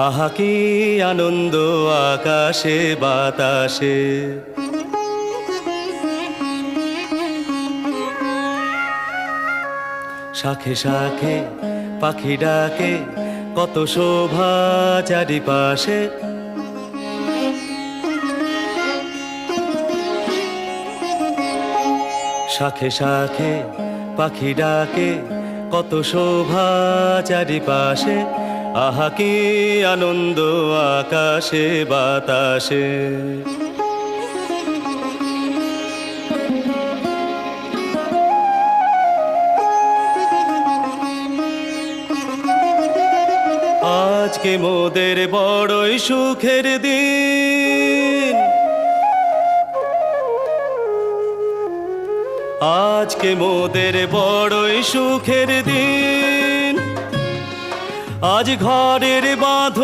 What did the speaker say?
আহা কি আনন্দ আকাশে বাতাসে, শাখে শাখে পাখি ডাকে, কত শোভা চারিপাশে। শাখে শাখে পাখি ডাকে, কত শোভা চারিপাশে। আহা কি আনন্দ আকাশে বাতাসে। আজকে মোদের বড়ই সুখের দিন, আজকে মোদের বড়ই সুখের দিন। আজ ঘরের বাঁধন